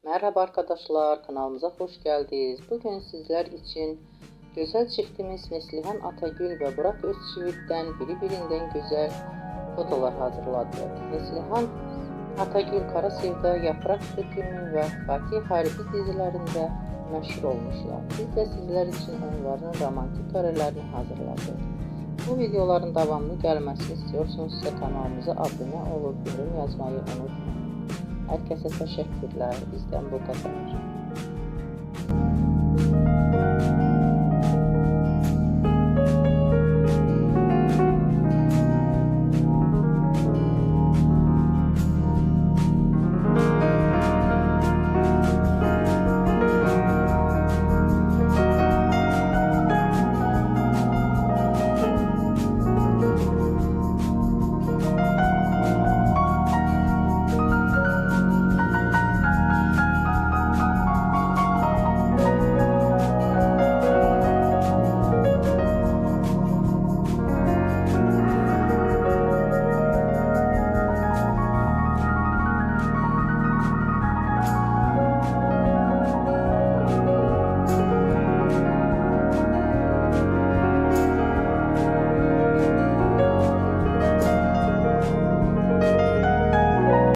Merhaba arkadaşlar, kanalımıza hoş geldiniz. Bugün sizler için güzel çiftimiz Neslihan Atagül ve Burak Özçivit'ten birbirinden güzel fotolar hazırladık. Neslihan Atagül Kara Sevda, Yaprak Dökümü ve Fatih Harbi dizilerinde meşhur olmuşlar. Biz de sizler için onların romantik karelerini hazırladık. Bu videoların devamlı gelmesini istiyorsanız ise kanalımıza abone olup yorum yazmayı unutmayın. Herkese teşekkürler. Bizden bu kadar.